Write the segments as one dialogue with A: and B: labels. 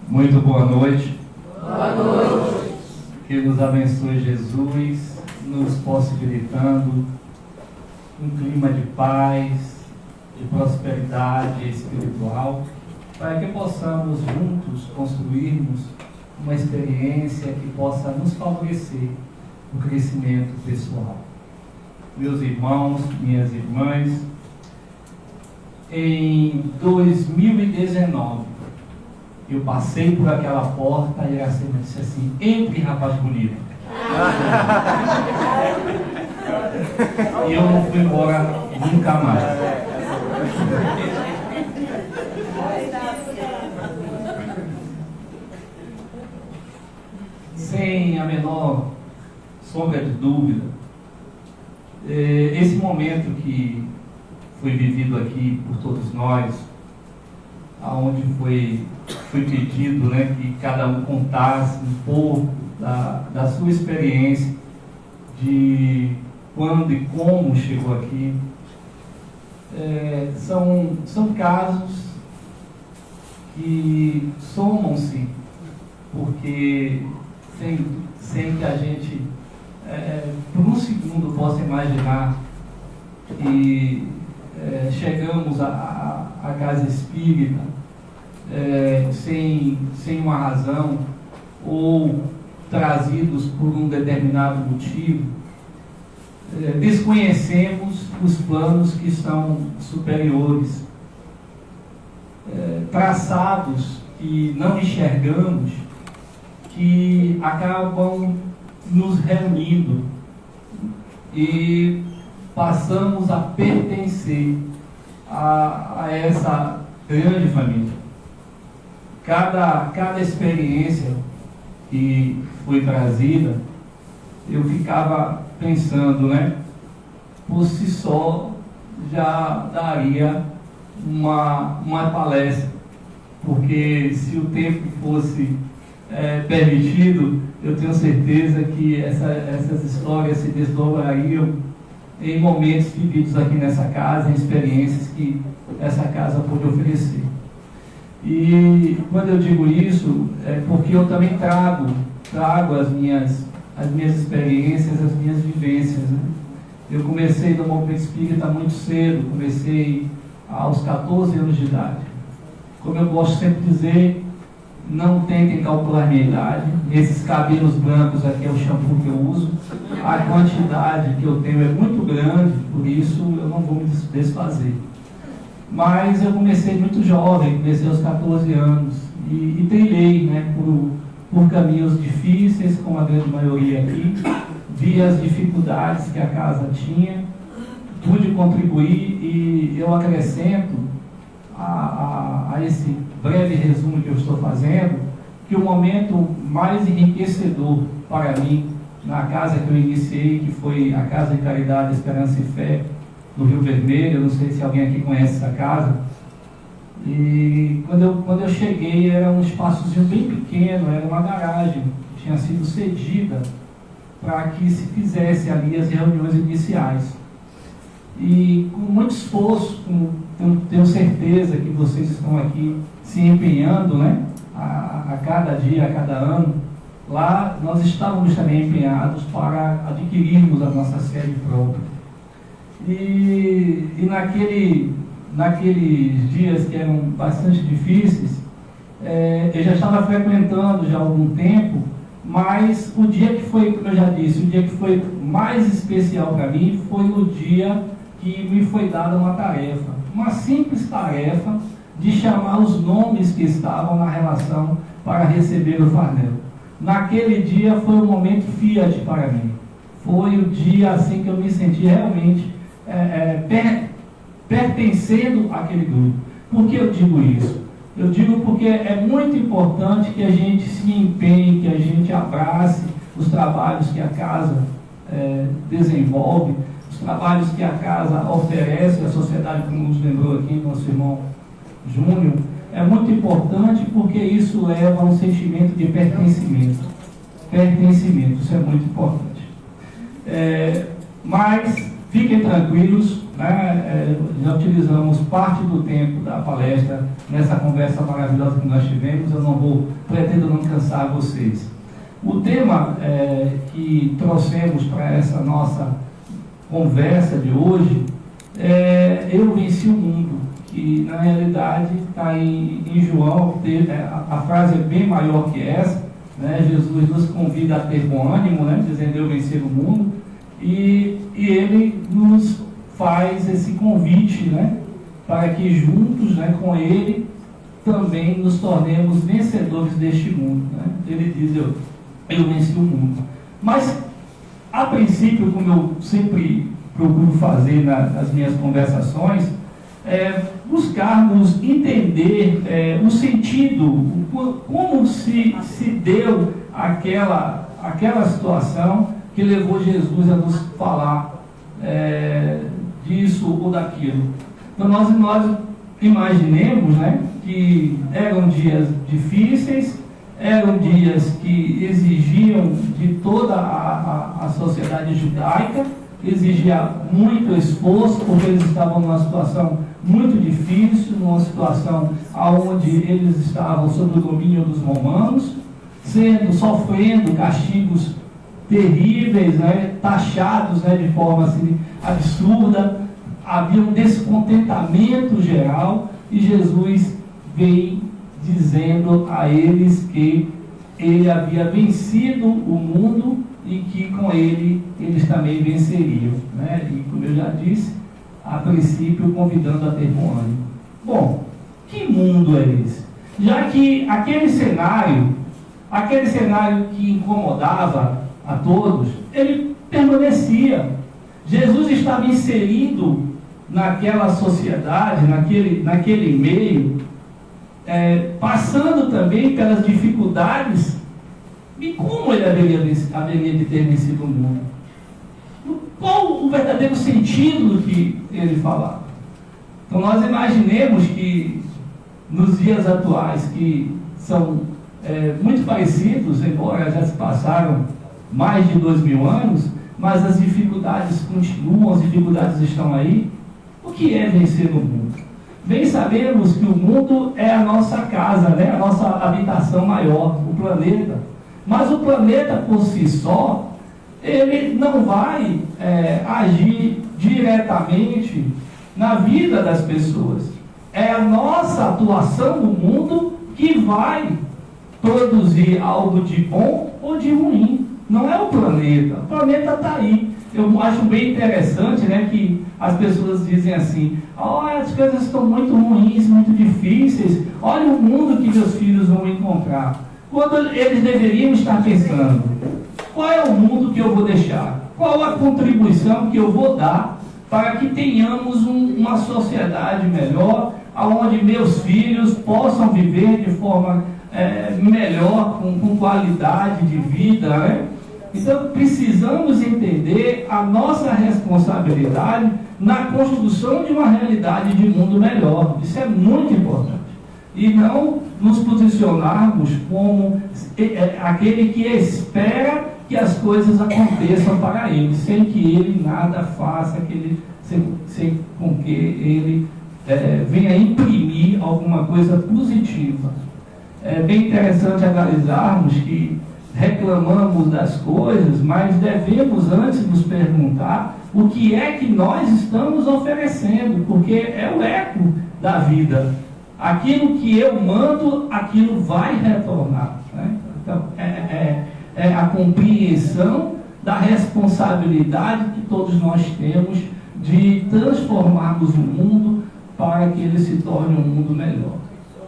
A: Muito boa noite.
B: Boa noite.
A: Que nos abençoe Jesus, nos possibilitando um clima de paz, de prosperidade espiritual, para que possamos juntos construirmos uma experiência que possa nos favorecer o crescimento pessoal. Meus irmãos, minhas irmãs, em 2019, eu passei por aquela porta e a Iracema disse assim: entre, rapaz bonito. E eu não fui embora nunca mais. Sem a menor sombra de dúvida, esse momento que foi vivido aqui por todos nós, aonde foi pedido, que cada um contasse um pouco da sua experiência, de quando e como chegou aqui, são casos que somam-se, porque sem que a gente, por um segundo, possa imaginar que chegamos à casa espírita sem uma razão ou trazidos por um determinado motivo, desconhecemos os planos que são superiores, traçados que não enxergamos, que acabam nos reunindo e passamos a pertencer a essa grande família. Cada experiência que foi trazida, eu ficava pensando, por si só já daria uma palestra, porque se o tempo fosse permitido, eu tenho certeza que essas histórias se desdobrariam em momentos vividos aqui nessa casa, em experiências que essa casa pode oferecer. E quando eu digo isso, é porque eu também trago as minhas experiências, as minhas vivências. Eu comecei no movimento espírita muito cedo, comecei aos 14 anos de idade. Como eu gosto sempre de dizer, não tentem calcular minha idade. Esses cabelos brancos aqui é o shampoo que eu uso. A quantidade que eu tenho é muito grande, por isso eu não vou me desfazer. Mas eu comecei muito jovem, comecei aos 14 anos e trilhei por caminhos difíceis, como a grande maioria aqui. Vi as dificuldades que a casa tinha, pude contribuir, e eu acrescento a esse breve resumo que eu estou fazendo, que o momento mais enriquecedor para mim, na casa que eu iniciei, que foi a Casa de Caridade, Esperança e Fé, no Rio Vermelho, eu não sei se alguém aqui conhece essa casa, e quando eu cheguei era um espaçozinho bem pequeno, era uma garagem, que tinha sido cedida para que se fizesse ali as reuniões iniciais. E com muito esforço, tenho certeza que vocês estão aqui se empenhando, a cada dia, a cada ano. Lá nós estávamos também empenhados para adquirirmos a nossa sede própria. E naqueles dias que eram bastante difíceis, eu já estava frequentando já há algum tempo, mas o dia que foi, como eu já disse, o dia que foi mais especial para mim foi o dia que me foi dada uma tarefa, uma simples tarefa de chamar os nomes que estavam na relação para receber o farnel. Naquele dia foi um momento Fiat para mim. Foi o dia assim que eu me senti realmente pertencendo àquele grupo. Por que eu digo isso? Eu digo porque é muito importante que a gente se empenhe, que a gente abrace os trabalhos que a casa desenvolve, os trabalhos que a casa oferece à sociedade, como nos lembrou aqui nosso irmão Júnior. É muito importante porque isso leva a um sentimento de pertencimento. Pertencimento, isso é muito importante. Mas fiquem tranquilos, né, já utilizamos parte do tempo da palestra nessa conversa maravilhosa que nós tivemos. Eu pretendo não cansar vocês. O tema que trouxemos para essa nossa conversa de hoje é Eu Venci o Mundo, que na realidade está em João. A frase é bem maior que essa, né? Jesus nos convida a ter bom ânimo, né? Dizendo Eu venci o mundo, e ele nos faz esse convite, né? Para que juntos, né, com ele também nos tornemos vencedores deste mundo, né? Ele diz eu venci o mundo. Mas, a princípio, como eu sempre procuro fazer nas minhas conversações, buscarmos entender o sentido, como se deu aquela situação que levou Jesus a nos falar disso ou daquilo. Então nós imaginemos, né, que eram dias difíceis, eram dias que exigiam de toda a sociedade judaica, exigia muito esforço, porque eles estavam numa situação muito difícil, numa situação onde eles estavam sob o domínio dos romanos, sofrendo castigos terríveis, né, taxados, né, de forma assim, absurda. Havia um descontentamento geral, e Jesus vem dizendo a eles que ele havia vencido o mundo e que com ele eles também venceriam, né? E como eu já disse, a princípio convidando a ter bom ânimo. Bom, que mundo é esse? Já que aquele cenário que incomodava a todos, ele permanecia. Jesus estava inserido naquela sociedade, naquele meio, passando também pelas dificuldades. E como ele haveria de ter vencido o mundo? Qual o verdadeiro sentido que ele falava? Então nós imaginemos que nos dias atuais, que são muito parecidos, embora já se passaram mais de 2000 anos, mas as dificuldades continuam, as dificuldades estão aí. O que é vencer o mundo? Bem sabemos que o mundo é a nossa casa, né? A nossa habitação maior, o planeta. Mas o planeta por si só, ele não vai agir diretamente na vida das pessoas. É a nossa atuação no mundo que vai produzir algo de bom ou de ruim. Não é o planeta. O planeta está aí. Eu acho bem interessante, né, que as pessoas dizem assim: as coisas estão muito ruins, muito difíceis, olha o mundo que meus filhos vão encontrar. Quando eles deveriam estar pensando: qual é o mundo que eu vou deixar? Qual a contribuição que eu vou dar para que tenhamos uma sociedade melhor, onde meus filhos possam viver de forma melhor, com qualidade de vida, né? Então, precisamos entender a nossa responsabilidade na construção de uma realidade de mundo melhor. Isso é muito importante. E não nos posicionarmos como aquele que espera que as coisas aconteçam para ele, sem que ele nada faça, sem com que ele venha imprimir alguma coisa positiva. É bem interessante analisarmos que reclamamos das coisas, mas devemos antes nos perguntar o que é que nós estamos oferecendo, porque é o eco da vida. Aquilo que eu mando, aquilo vai retornar, né? Então, é a compreensão da responsabilidade que todos nós temos de transformarmos o mundo para que ele se torne um mundo melhor.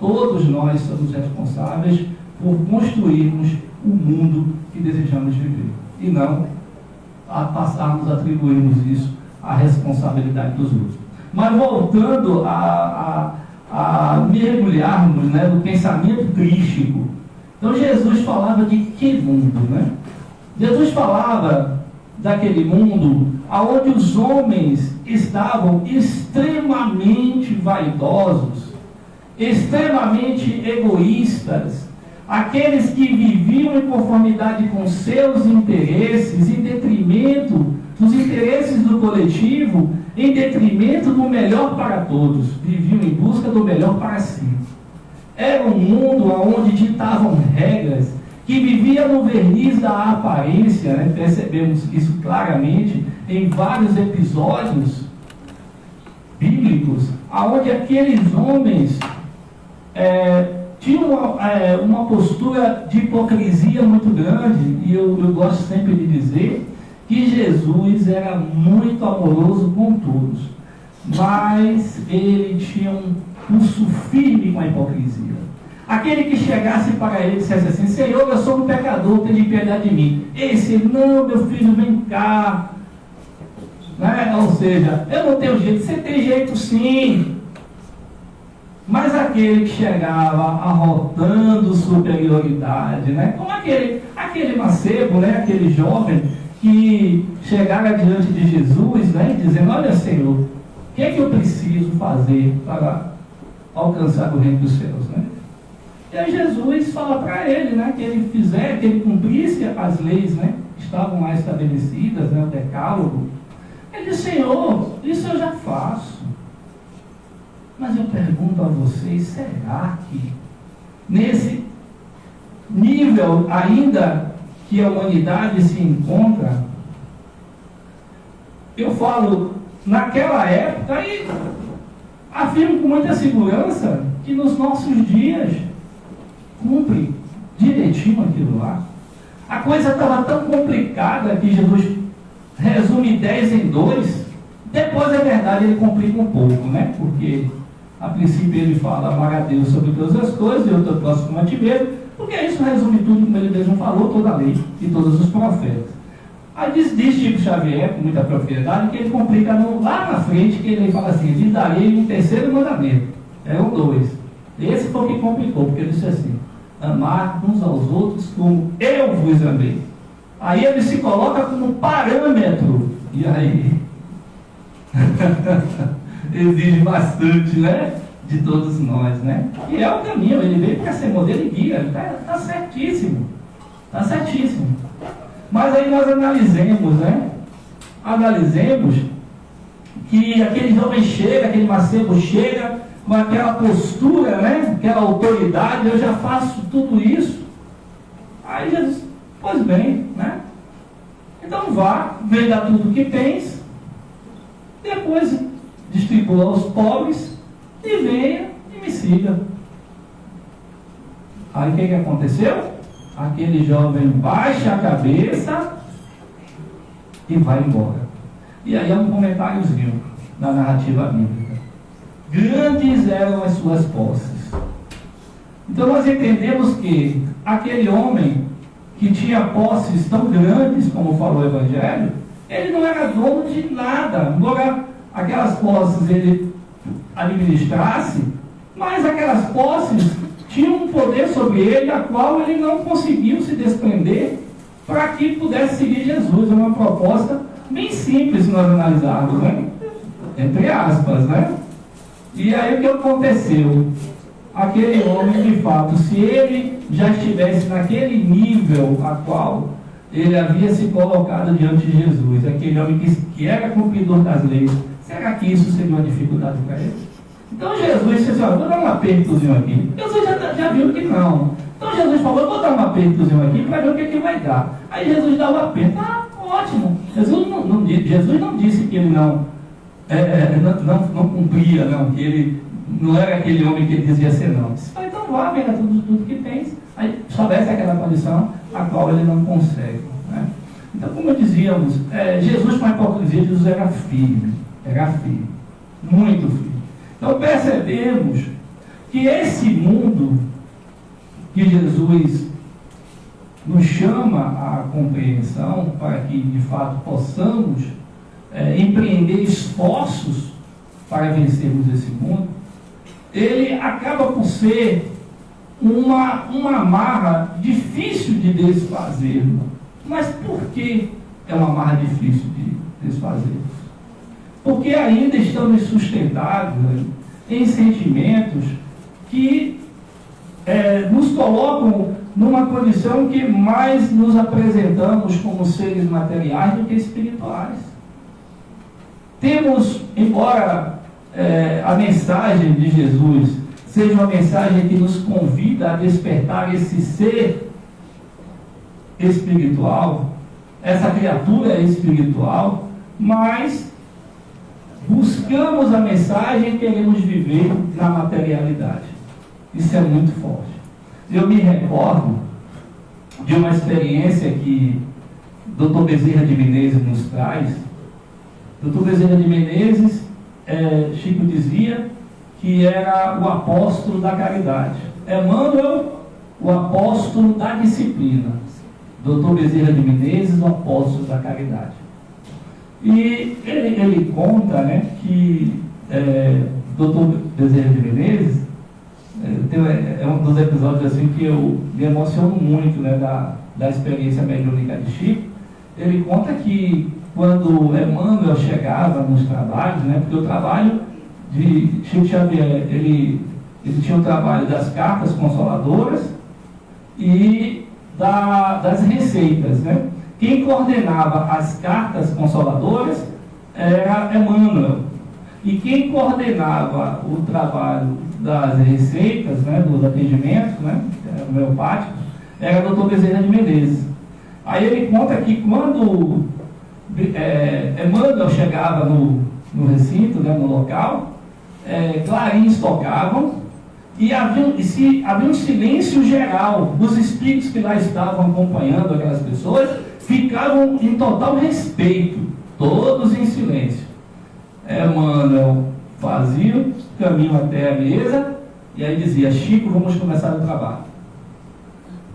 A: Todos nós somos responsáveis por construirmos o mundo que desejamos viver, e não passarmos a atribuirmos isso à responsabilidade dos outros. Mas voltando a mergulharmos, né, no pensamento crístico. Então Jesus falava de que mundo, né? Jesus falava daquele mundo onde os homens estavam extremamente vaidosos, extremamente egoístas, aqueles que viviam em conformidade com seus interesses, em detrimento dos interesses do coletivo, em detrimento do melhor para todos, viviam em busca do melhor para si. Era um mundo onde ditavam regras, que vivia no verniz da aparência, né? Percebemos isso claramente em vários episódios bíblicos, onde aqueles homens tinham uma postura de hipocrisia muito grande, e eu gosto sempre de dizer que Jesus era muito amoroso com todos, mas ele tinha um pulso firme com a hipocrisia. Aquele que chegasse para ele e dissesse assim: Senhor, eu sou um pecador, tenha piedade de mim. Esse, não, meu filho, vem cá. Né? Ou seja, eu não tenho jeito. Você tem jeito sim. Mas aquele que chegava arrotando superioridade, né? Como aquele mancebo, né? Aquele jovem que chegara diante de Jesus, né? Dizendo: olha, Senhor, o que é que eu preciso fazer para alcançar o reino dos céus, né? E aí Jesus fala para ele, né, que ele fizesse, que ele cumprisse as leis, né, que estavam lá estabelecidas, né, o decálogo. Ele diz: Senhor, isso eu já faço. Mas eu pergunto a vocês, será que nesse nível ainda que a humanidade se encontra, eu falo naquela época e afirmo com muita segurança que nos nossos dias cumpre direitinho aquilo lá. A coisa estava tão complicada que Jesus resume 10 em 2. Depois, é verdade, ele complica um pouco, né? Porque a princípio ele fala: amar a Deus sobre todas as coisas e o teu próximo como a ti mesmo, porque isso resume tudo, como ele mesmo falou, toda a lei e todos os profetas. Aí diz Chico Xavier, com muita propriedade, que ele complica lá na frente, que ele fala assim: lhe darei um terceiro mandamento. Eram 2. Esse foi o que complicou, porque ele disse assim: amar uns aos outros como eu vos amei. Aí ele se coloca como parâmetro, e aí exige bastante, né, de todos nós, né? E é o caminho, ele veio para ser modelo e guia, está certíssimo, está certíssimo. Mas aí nós analisemos, né? Analisemos que aquele jovem chega, aquele mancebo chega com aquela postura, né? Aquela autoridade: eu já faço tudo isso. Aí Jesus: pois bem, né? Então vá, venda tudo que tens, depois distribua aos pobres e venha e me siga. Aí o que aconteceu? Aquele jovem baixa a cabeça e vai embora. E aí é um comentáriozinho da narrativa bíblica: grandes eram as suas posses. Então nós entendemos que aquele homem que tinha posses tão grandes, como falou o Evangelho, ele não era dono de nada, embora aquelas posses ele administrasse, mas aquelas posses tinham um poder sobre ele, a qual ele não conseguiu se desprender para que pudesse seguir Jesus. É uma proposta bem simples se nós analisarmos, né? Entre aspas, né? E aí o que aconteceu? Aquele homem, de fato, se ele já estivesse naquele nível a qual ele havia se colocado diante de Jesus, aquele homem que era cumpridor das leis, será que isso seria uma dificuldade para ele? Então Jesus disse assim: ó, vou dar um apertozinho aqui. Jesus já viu que não. Então Jesus falou: vou dar um apertozinho aqui para ver o que vai dar. Aí Jesus dá o aperto. Ah, ótimo. Jesus não disse que ele não cumpria, não, que ele não era aquele homem que ele dizia ser, não. Disse: então vá, venda tudo que tens. Aí estabelece aquela condição a qual ele não consegue, né? Então, como dizíamos, Jesus, com a hipocrisia, Jesus era firme, muito firme. Então percebemos que esse mundo que Jesus nos chama à compreensão, para que de fato possamos empreender esforços para vencermos esse mundo, ele acaba por ser uma amarra difícil de desfazer. Mas por que é uma amarra difícil de desfazer? Porque ainda estamos sustentados em sentimentos que nos colocam numa condição que mais nos apresentamos como seres materiais do que espirituais. Temos, embora a mensagem de Jesus seja uma mensagem que nos convida a despertar esse ser espiritual, essa criatura espiritual, mas buscamos a mensagem e queremos viver na materialidade. Isso é muito forte. Eu me recordo de uma experiência que Dr. Bezerra de Menezes nos traz. Dr. Bezerra de Menezes, Chico dizia que era o apóstolo da caridade. Emmanuel, o apóstolo da disciplina. Dr. Bezerra de Menezes, o apóstolo da caridade. E ele conta, né, que Dr. Bezerra de Menezes é um dos episódios assim que eu me emociono muito, né, da experiência mediúnica de Chico. Ele conta que quando Emmanuel chegava nos trabalhos, né, porque o trabalho de Chico Xavier, ele tinha o trabalho das cartas consoladoras e das receitas, né? Quem coordenava as cartas consoladoras era Emmanuel. E quem coordenava o trabalho das receitas, né, dos atendimentos, né, homeopáticos, era o Dr. Bezerra de Menezes. Aí ele conta que quando Emmanuel chegava no recinto, né, no local, clarins tocavam e havia um silêncio geral. Os espíritos que lá estavam acompanhando aquelas pessoas ficavam em total respeito, todos em silêncio. Emmanuel fazia o caminho até a mesa e aí dizia: Chico, vamos começar o trabalho.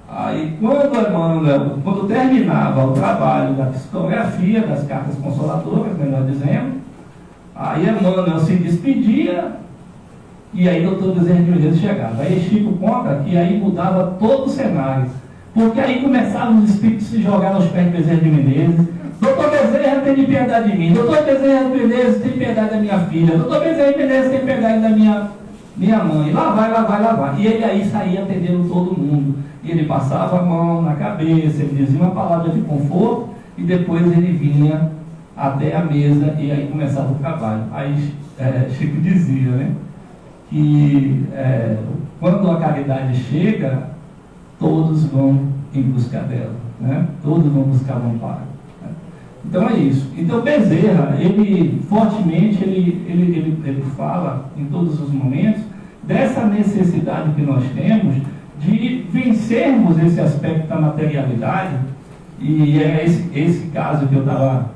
A: Aí quando terminava o trabalho da psicografia, das cartas consoladoras, melhor dizendo, aí Emmanuel se despedia e aí o Dr. Bezerra de Menezes chegava. Aí Chico conta que aí mudava todo o cenário, porque aí começavam os espíritos a se jogar nos pés de Bezerra de Menezes. Doutor Bezerra, tem piedade de mim. Doutor Bezerra de Menezes, tem piedade da minha filha. Doutor Bezerra de Menezes, tem piedade da minha mãe. Lá vai. E ele aí saía atendendo todo mundo. E ele passava a mão na cabeça, ele dizia uma palavra de conforto e depois ele vinha até a mesa e aí começava o trabalho. Aí Chico dizia, né, que quando a caridade chega, todos vão em busca dela, né? Todos vão buscar o amparo. Né? Então é isso. Então Bezerra, ele fortemente, ele fala em todos os momentos dessa necessidade que nós temos de vencermos esse aspecto da materialidade, e é esse caso que eu estava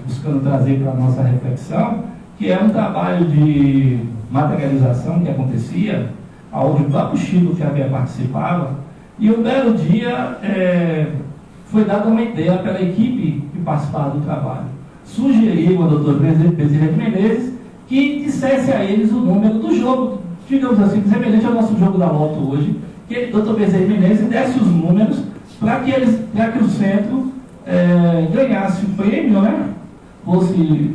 A: buscando trazer para a nossa reflexão, que é um trabalho de materialização que acontecia, onde o próprio Chico Xavier participava, e um belo dia foi dada uma ideia pela equipe que participava do trabalho. Sugeriu ao Dr. Bezerra de Menezes que dissesse a eles o número do jogo, digamos assim, semelhante ao nosso jogo da Loto hoje, que o Dr. Bezerra de Menezes desse os números para que o centro ganhasse o prêmio, né? Fosse o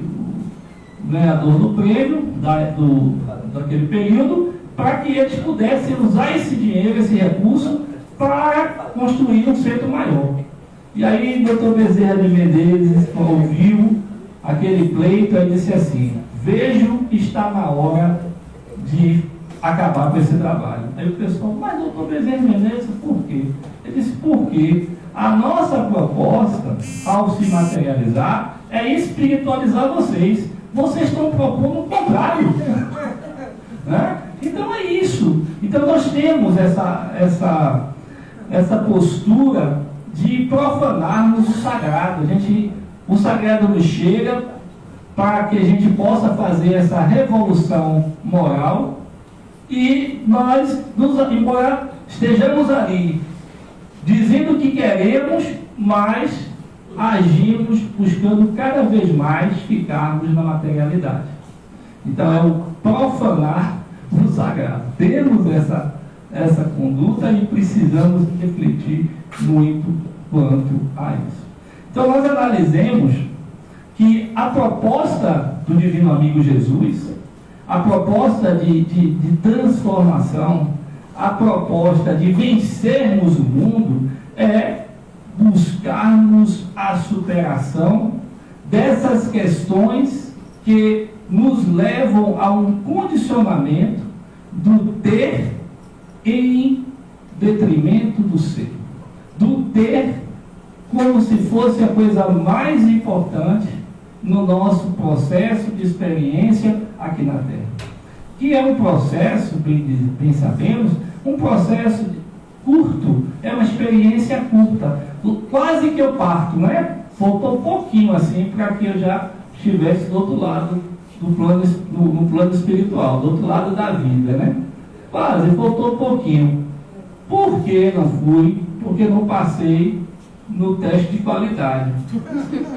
A: ganhador do prêmio daquele período, para que eles pudessem usar esse dinheiro, esse recurso, para construir um centro maior. E aí o Dr. Bezerra de Menezes ouviu aquele pleito e disse assim: vejo que está na hora de acabar com esse trabalho. Aí o pessoal: mas Dr. Bezerra de Menezes, por quê? Ele disse: porque a nossa proposta, ao se materializar, é espiritualizar vocês. Vocês estão propondo o contrário. Né? Então é isso. Então nós temos essa postura de profanarmos o sagrado. O sagrado nos chega para que a gente possa fazer essa revolução moral, e nós, embora estejamos ali dizendo o que queremos, mas agimos buscando cada vez mais ficarmos na materialidade. Então é o profanar o sagrado. Temos essa conduta e precisamos refletir muito quanto a isso. Então nós analisemos que a proposta do Divino Amigo Jesus, a proposta de transformação, a proposta de vencermos o mundo é buscarmos a superação dessas questões que nos levam a um condicionamento do ter em detrimento do ser. Do ter como se fosse a coisa mais importante no nosso processo de experiência aqui na Terra. Que é um processo, bem sabemos, um processo curto, é uma experiência curta. Quase que eu parto, né? Faltou um pouquinho assim para que eu já estivesse do outro lado do plano, no plano espiritual, do outro lado da vida, né? Quase, faltou um pouquinho. Por que não fui? Porque não passei no teste de qualidade.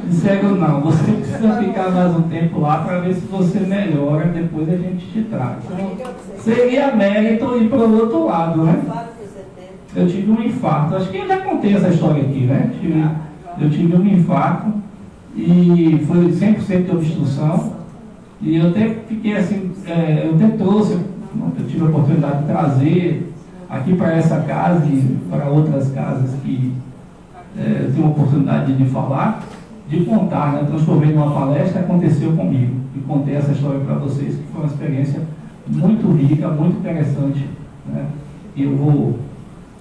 A: Disseram, não, você precisa ficar mais um tempo lá para ver se você melhora, depois a gente te traz. Então, seria mérito ir para o outro lado, né? Eu tive um infarto, acho que eu já contei essa história aqui, né? Eu tive um infarto e foi 100% de obstrução, e eu até fiquei assim, eu até trouxe, eu tive a oportunidade de trazer aqui para essa casa e para outras casas que eu tenho a oportunidade de falar, de contar, né? Transformei numa palestra, aconteceu comigo, e contei essa história para vocês, que foi uma experiência muito rica, muito interessante, né? E eu vou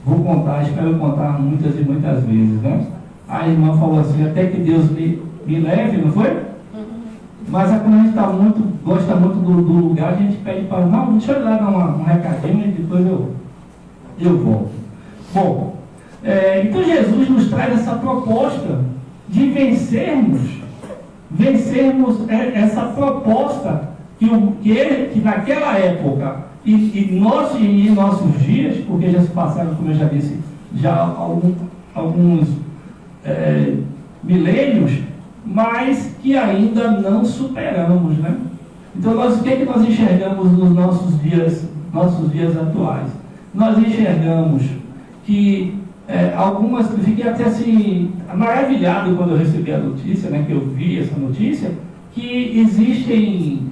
A: contar, espero contar muitas e muitas vezes, né? A irmã falou assim, até que Deus me leve, não foi? Mas quando a gente gosta muito do lugar, a gente pede para, não, deixa eu dar um recadinho e depois eu volto. Bom, então Jesus nos traz essa proposta de vencermos essa proposta que naquela época e em nossos dias, porque já se passaram, como eu já disse, já alguns milênios, mas que ainda não superamos, né? Então o que nós enxergamos nos nossos dias atuais? Nós enxergamos que fiquei até assim maravilhado quando eu recebi a notícia, né, que eu vi essa notícia, que existe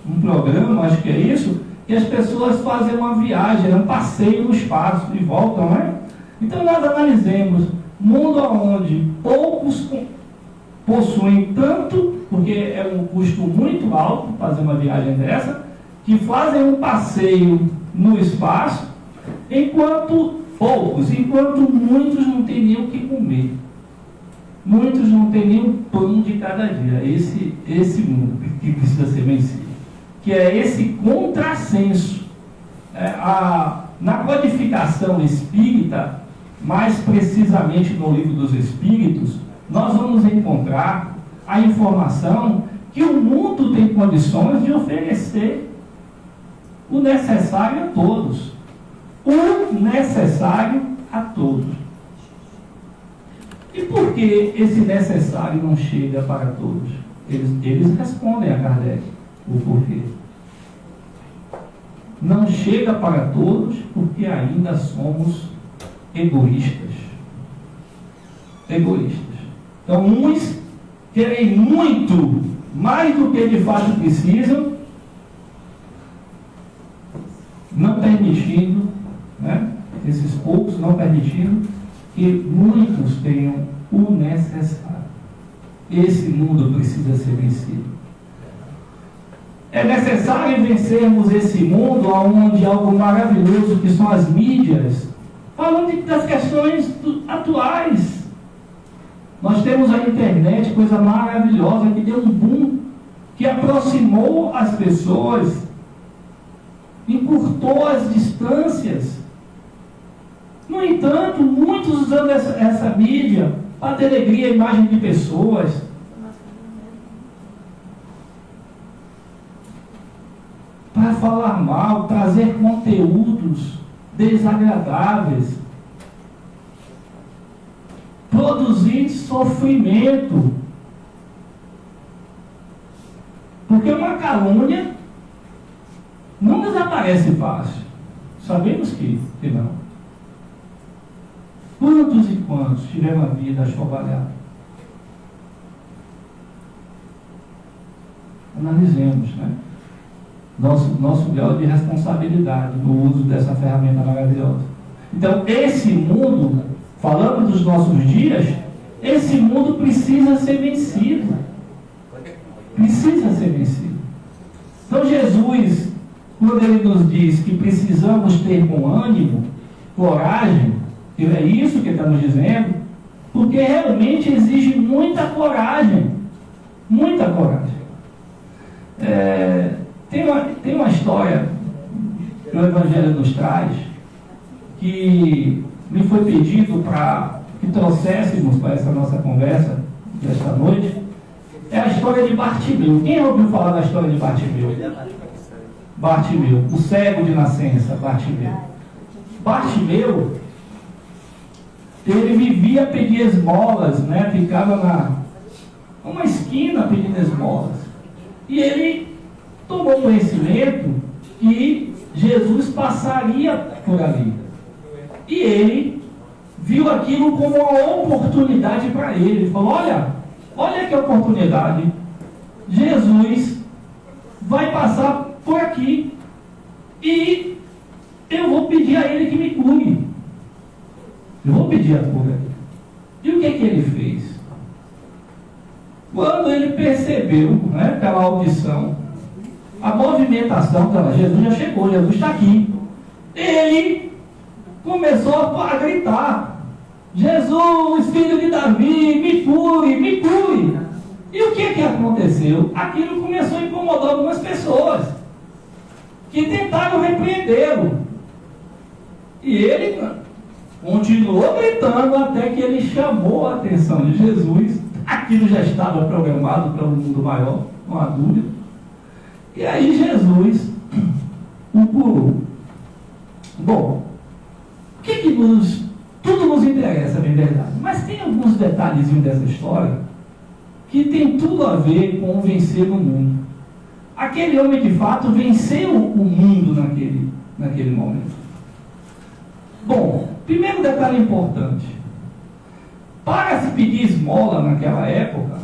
A: um programa, acho que é isso, que as pessoas fazem uma viagem, um passeio no espaço e voltam, né? Então nós analisemos mundo onde poucos possuem tanto, porque é um custo muito alto fazer uma viagem dessa, que fazem um passeio no espaço, enquanto muitos não têm nem o que comer. Muitos não têm nem o pão de cada dia. Esse mundo que precisa ser vencido. Que é esse contrassenso. Na codificação espírita, mais precisamente no Livro dos Espíritos, nós vamos encontrar a informação que o mundo tem condições de oferecer o necessário a todos. O necessário a todos. E por que esse necessário não chega para todos? Eles respondem a Kardec o porquê. Não chega para todos porque ainda somos egoístas. Então, uns querem muito, mais do que de fato precisam, não permitindo, né, esses poucos não permitindo que muitos tenham o necessário. Esse mundo precisa ser vencido. É necessário vencermos esse mundo onde algo maravilhoso que são as mídias, falando das questões atuais. Nós temos a internet, coisa maravilhosa, que deu um boom, que aproximou as pessoas, encurtou as distâncias. No entanto, muitos usando essa mídia para denegrir a imagem de pessoas, para falar mal, trazer conteúdos desagradáveis, produzir sofrimento. Porque uma calúnia não desaparece fácil. Sabemos que não. Quantos e quantos tiveram a vida assobalhada? Analisemos, né? Nosso grau de responsabilidade no uso dessa ferramenta maravilhosa. Então, esse mundo, falando dos nossos dias, Esse mundo precisa ser vencido. Precisa ser vencido. Então Jesus, quando ele nos diz que precisamos ter bom ânimo, coragem, que é isso que ele está nos dizendo, porque realmente exige muita coragem. Muita coragem. Tem uma história que o Evangelho nos traz, que me foi pedido para que trouxéssemos para essa nossa conversa desta noite. É a história de Bartimeu. Quem ouviu falar da história de Bartimeu? Bartimeu, o cego de nascença, Bartimeu. Bartimeu, ele vivia pedindo esmolas, né? Ficava numa esquina pedindo esmolas. E ele tomou conhecimento que Jesus passaria por ali. E ele viu aquilo como uma oportunidade para ele. Ele falou, olha que oportunidade. Jesus vai passar por aqui. E eu vou pedir a ele que me cure. Eu vou pedir a cura. E o que ele fez? Quando ele percebeu, né, pela audição, a movimentação, Jesus já chegou, Jesus está aqui. Ele começou a gritar, Jesus, filho de Davi, me cure, me cure. E o que aconteceu? Aquilo começou a incomodar algumas pessoas, que tentaram repreendê-lo. E ele continuou gritando até que ele chamou a atenção de Jesus. Aquilo já estava programado para um mundo maior, não há dúvida. E aí Jesus o curou. Bom, o que tudo nos interessa, bem verdade, mas tem alguns detalhezinhos dessa história que tem tudo a ver com vencer o mundo. Aquele homem, de fato, venceu o mundo naquele momento. Bom, primeiro detalhe importante. Para se pedir esmola naquela época,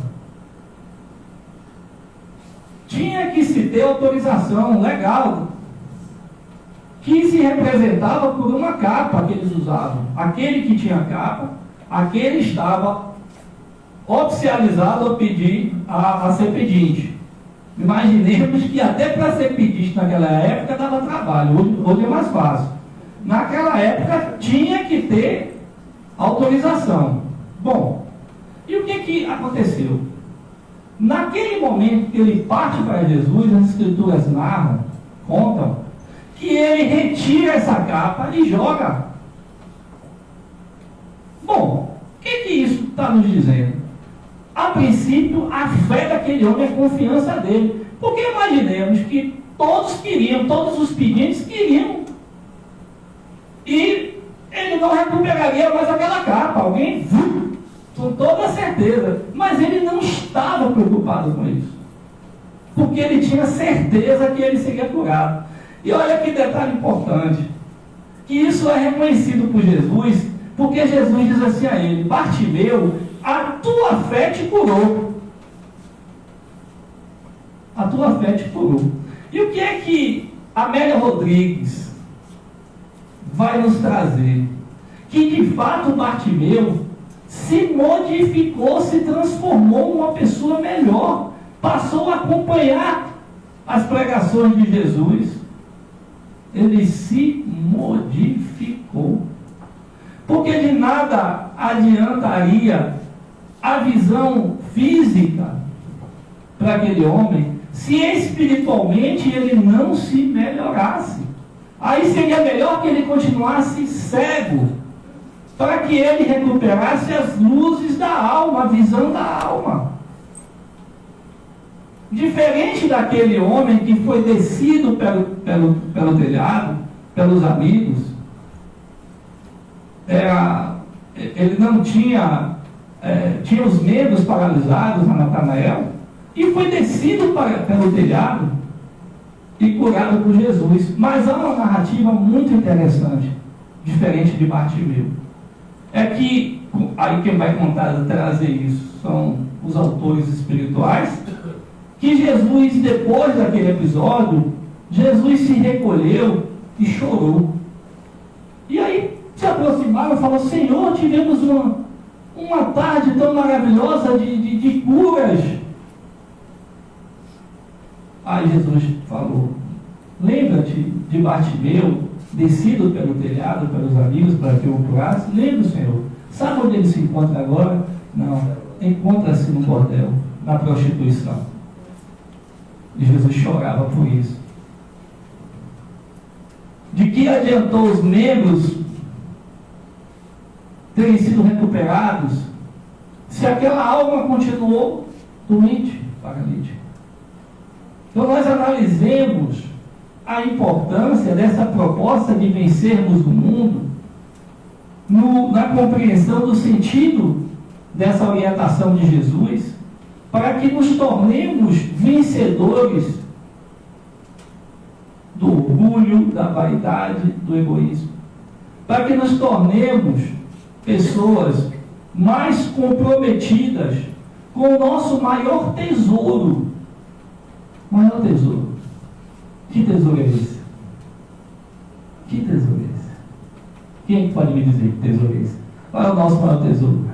A: tinha que se ter autorização legal, que se representava por uma capa que eles usavam. Aquele que tinha capa, aquele estava oficializado a pedir, a ser pedinte. Imaginemos que até para ser pedinte naquela época dava trabalho, hoje é mais fácil. Naquela época tinha que ter autorização. Bom, e o que aconteceu? Naquele momento que ele parte para Jesus, as escrituras narram, contam, que ele retira essa capa e joga. Bom, o que isso está nos dizendo? A princípio, a fé daquele homem, a confiança dele. Porque imaginemos que todos os pedintes queriam. E ele não recuperaria mais aquela capa. Alguém viu, com toda certeza. Mas ele não estava preocupado com isso. Porque ele tinha certeza que ele seria curado. E olha que detalhe importante. Que isso é reconhecido por Jesus, porque Jesus diz assim a ele: Bartimeu, a tua fé te curou. A tua fé te curou. E o que é que Amélia Rodrigues vai nos trazer? Que de fato Bartimeu se modificou, se transformou numa pessoa melhor, passou a acompanhar as pregações de Jesus. Ele se modificou. Porque de nada adiantaria a visão física para aquele homem se espiritualmente ele não se melhorasse. Aí seria melhor que ele continuasse cego, para que ele recuperasse as luzes da alma, a visão da alma. Diferente daquele homem que foi descido pelo telhado, pelos amigos, ele não tinha os membros paralisados a Natanael, e foi descido pelo telhado e curado por Jesus. Mas há uma narrativa muito interessante, diferente de Bartimeu. É que, aí quem vai trazer isso são os autores espirituais, que Jesus, depois daquele episódio, Jesus se recolheu e chorou. E aí se aproximaram e falaram: Senhor, tivemos uma tarde tão maravilhosa de curas. Aí Jesus falou: lembra-te de Bartimeu, descido pelo telhado pelos amigos para que o curasse? Lembra, Senhor? Sabe onde ele se encontra agora? Não, encontra-se no bordel, na prostituição. E Jesus chorava por isso. De que adiantou os membros terem sido recuperados se aquela alma continuou doente, paralítica? Então nós analisemos a importância dessa proposta de vencermos o mundo na compreensão do sentido dessa orientação de Jesus, para que nos tornemos vencedores do orgulho, da vaidade, do egoísmo, para que nos tornemos pessoas mais comprometidas com o nosso maior tesouro. Maior tesouro. Que tesouro é esse? Que tesouro é esse? Quem pode me dizer que tesouro é esse? Qual é o nosso maior tesouro?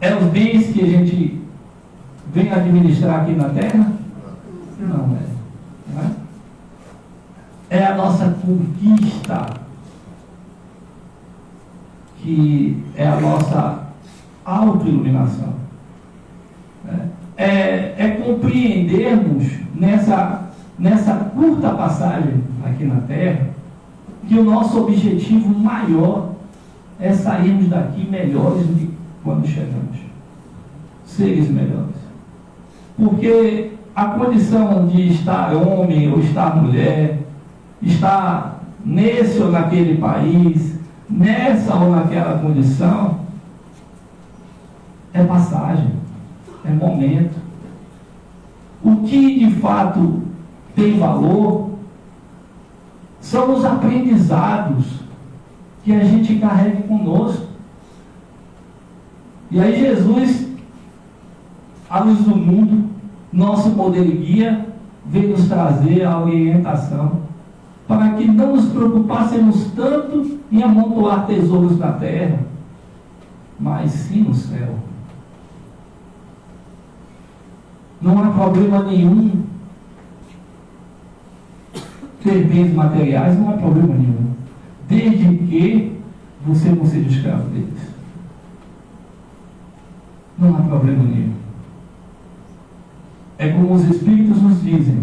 A: É os bens que a gente vem administrar aqui na terra? Não é. Não é? É a nossa conquista, que é a nossa autoiluminação. É compreendermos nessa curta passagem aqui na Terra que o nosso objetivo maior é sairmos daqui melhores do que quando chegamos. Seres melhores. Porque a condição de estar homem ou estar mulher, estar nesse ou naquele país, nessa ou naquela condição, é passagem, é momento. O que de fato tem valor são os aprendizados que a gente carrega conosco. E aí Jesus, à luz do mundo, nosso modelo e guia, veio nos trazer a orientação para que não nos preocupássemos tanto em amontoar tesouros na terra, mas sim no céu. Não há problema nenhum ter bens materiais, não há problema nenhum, desde que você não seja escravo deles. Não há problema nenhum. É como os Espíritos nos dizem: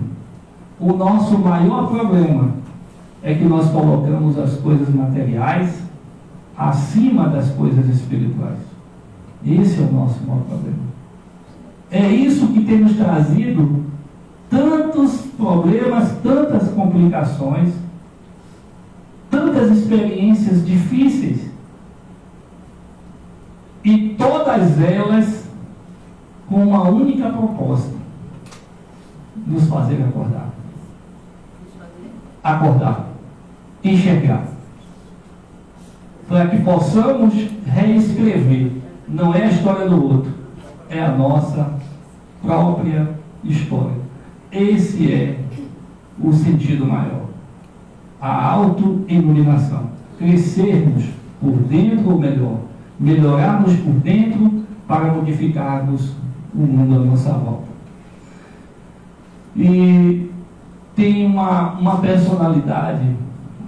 A: o nosso maior problema é que nós colocamos as coisas materiais acima das coisas espirituais. Esse é o nosso maior problema. É isso que tem nos trazido tantos problemas, tantas complicações, tantas experiências difíceis, e todas elas com uma única proposta: nos fazer acordar. Acordar. Enxergar. Para que possamos reescrever. Não é a história do outro, é a nossa própria história. Esse é o sentido maior. A autoiluminação. Crescermos por dentro, ou melhor, melhorarmos por dentro para modificarmos o mundo à nossa volta. E tem uma personalidade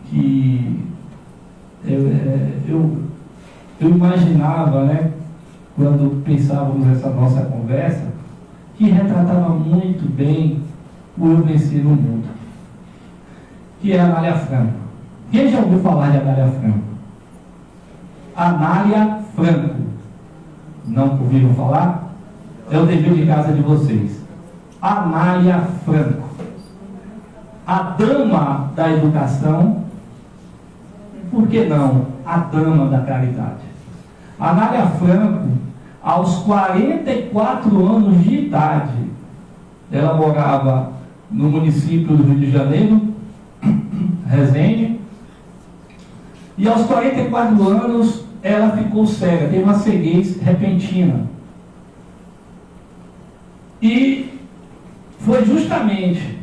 A: que eu imaginava, né, quando pensávamos nessa nossa conversa, que retratava muito bem o eu vencer no mundo, que é a Anália Franco. Quem já ouviu falar de Anália Franco? Anália Franco. Não ouviram falar? É o dever de casa de vocês. Anália Franco, a dama da educação, por que não a dama da caridade? Anália Franco, aos 44 anos de idade, ela morava no município do Rio de Janeiro, Resende, e aos 44 anos ela ficou cega, teve uma ceguez repentina. E foi justamente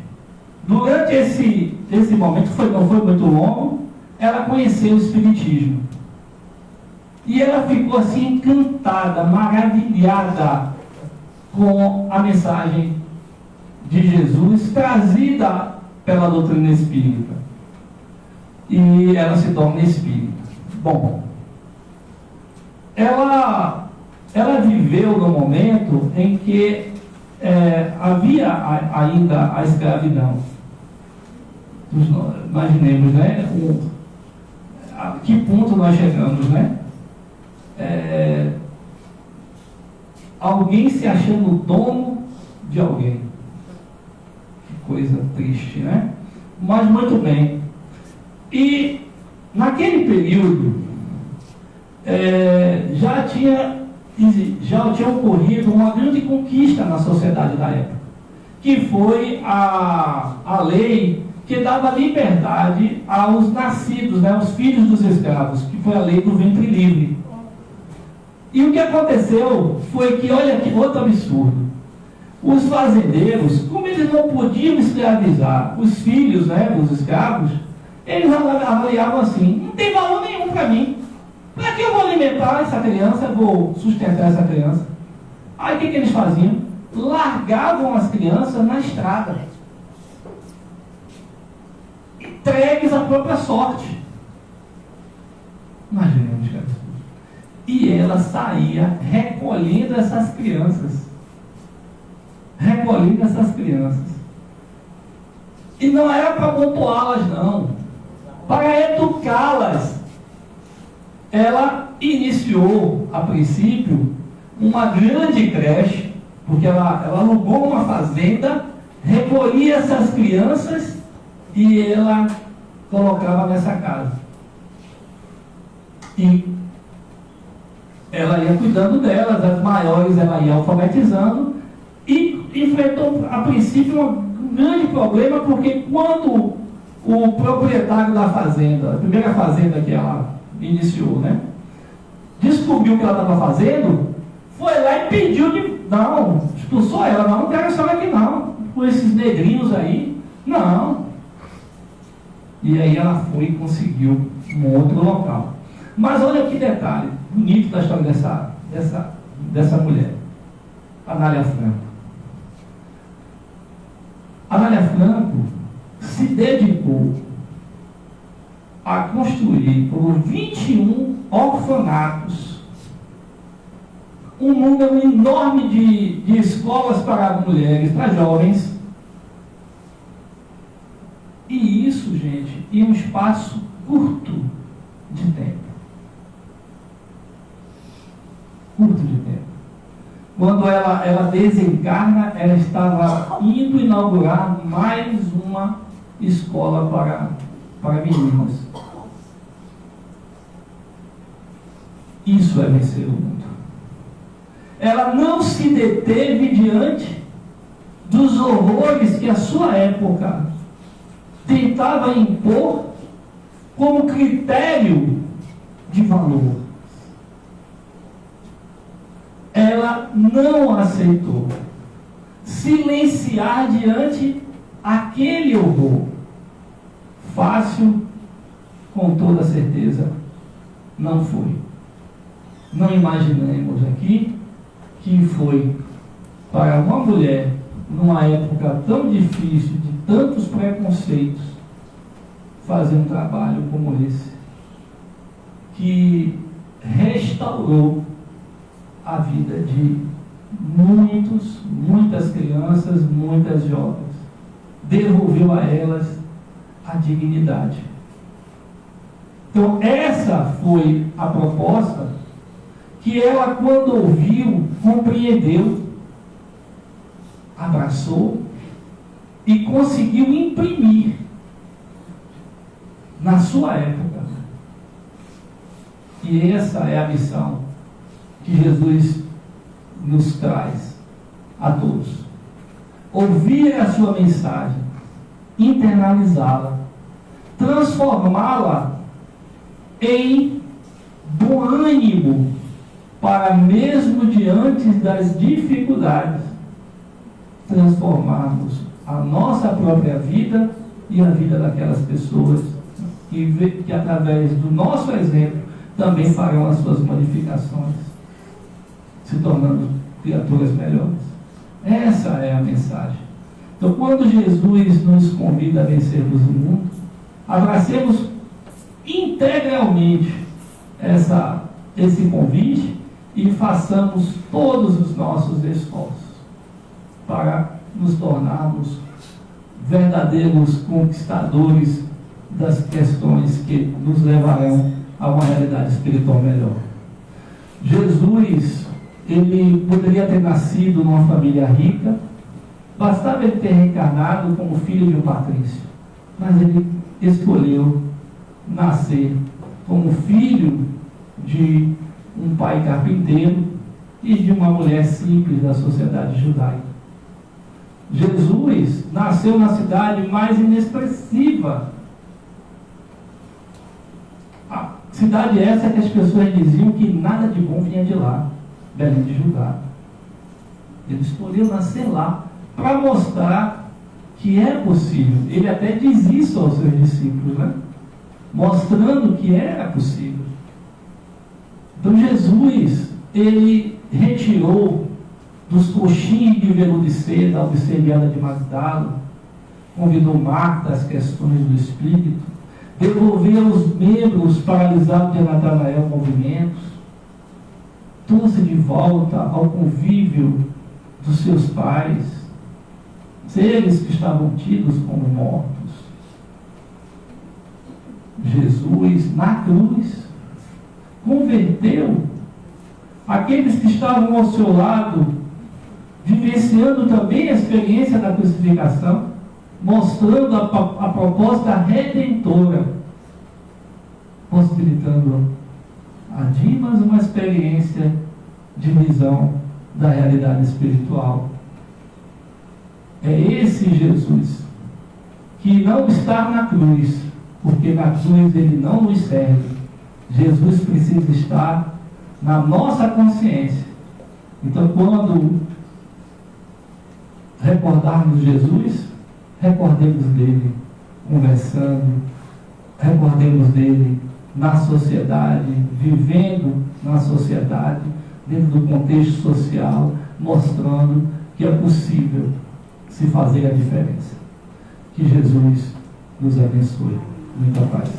A: durante esse momento, não foi muito longo, ela conheceu o Espiritismo. E ela ficou assim encantada, maravilhada com a mensagem de Jesus trazida pela doutrina espírita. E ela se torna espírita. Bom, ela viveu no momento em que havia ainda a escravidão. Imaginemos, né? A que ponto nós chegamos, né? Alguém se achando dono de alguém. Que coisa triste, né? Mas muito bem. E naquele período já tinha ocorrido uma grande conquista na sociedade da época, que foi a lei que dava liberdade aos nascidos, né, aos filhos dos escravos, que foi a lei do ventre livre. E o que aconteceu foi que, olha que outro absurdo, os fazendeiros, como eles não podiam escravizar os filhos, né, dos escravos, eles avaliavam assim: não tem valor nenhum para mim. Para que eu vou alimentar essa criança, vou sustentar essa criança? Aí o que eles faziam? Largavam as crianças na estrada, entregues à própria sorte. Imaginemos, cara. E ela saía recolhendo essas crianças. Recolhendo essas crianças. E não era para pontuá-las, não. Para educá-las. Ela iniciou, a princípio, uma grande creche, porque ela alugou uma fazenda, recolhia essas crianças e ela colocava nessa casa. E ela ia cuidando delas, as maiores ela ia alfabetizando, e enfrentou, a princípio, um grande problema, porque quando o proprietário da fazenda, a primeira fazenda que ela iniciou, né, descobriu o que ela estava fazendo, foi lá e pediu não, expulsou ela: não quero a senhora aqui não, com esses negrinhos aí, não. E aí ela foi e conseguiu um outro local. Mas olha que detalhe bonito da história dessa mulher, Anália Franco. Anália Franco se dedicou a construir por 21 orfanatos, um número enorme de escolas para mulheres, para jovens. E isso, gente, em um espaço curto de tempo. Curto de tempo. Quando ela desencarna, ela estava indo inaugurar mais uma escola para meninas. Isso é vencer o mundo. Ela não se deteve diante dos horrores que a sua época tentava impor como critério de valor. Ela não aceitou silenciar diante aquele horror. Fácil, com toda certeza, não foi. Não imaginemos aqui que foi para uma mulher, numa época tão difícil, de tantos preconceitos, fazer um trabalho como esse, que restaurou a vida de muitas crianças, muitas jovens, devolveu a elas a dignidade. Então essa foi a proposta que ela, quando ouviu, compreendeu, abraçou e conseguiu imprimir na sua época. E essa é a missão que Jesus nos traz a todos. Ouvir a sua mensagem, internalizá-la, transformá-la em bom ânimo para, mesmo diante das dificuldades, transformarmos a nossa própria vida e a vida daquelas pessoas que através do nosso exemplo também farão as suas modificações, se tornando criaturas melhores. Essa é a mensagem. Então, quando Jesus nos convida a vencermos o mundo, abracemos integralmente esse convite e façamos todos os nossos esforços para nos tornarmos verdadeiros conquistadores das questões que nos levarão a uma realidade espiritual melhor. Jesus, ele poderia ter nascido numa família rica, bastava ele ter reencarnado como filho de um patrício, mas ele escolheu nascer como filho de um pai carpinteiro e de uma mulher simples da sociedade judaica. Jesus nasceu na cidade mais inexpressiva. A cidade essa que as pessoas diziam que nada de bom vinha de lá, Belém de Judá. Ele escolheu nascer lá para mostrar que é possível. Ele até diz isso aos seus discípulos, né? Mostrando que era possível. Então Jesus, ele retirou dos coxins de veludo de seda, a obsidiana de Magdala, convidou Marta às questões do Espírito, devolveu os membros paralisados de Natanael movimentos, trouxe de volta ao convívio dos seus pais, seres que estavam tidos como mortos. Jesus, na cruz, converteu aqueles que estavam ao seu lado, vivenciando também a experiência da crucificação, mostrando a proposta redentora, possibilitando a Dimas uma experiência de visão da realidade espiritual. É esse Jesus que não está na cruz, porque na cruz ele não nos serve. Jesus precisa estar na nossa consciência. Então, quando recordarmos Jesus, recordemos dele conversando, recordemos dele na sociedade, vivendo na sociedade, dentro do contexto social, mostrando que é possível se fazer a diferença. Que Jesus nos abençoe. Muita paz.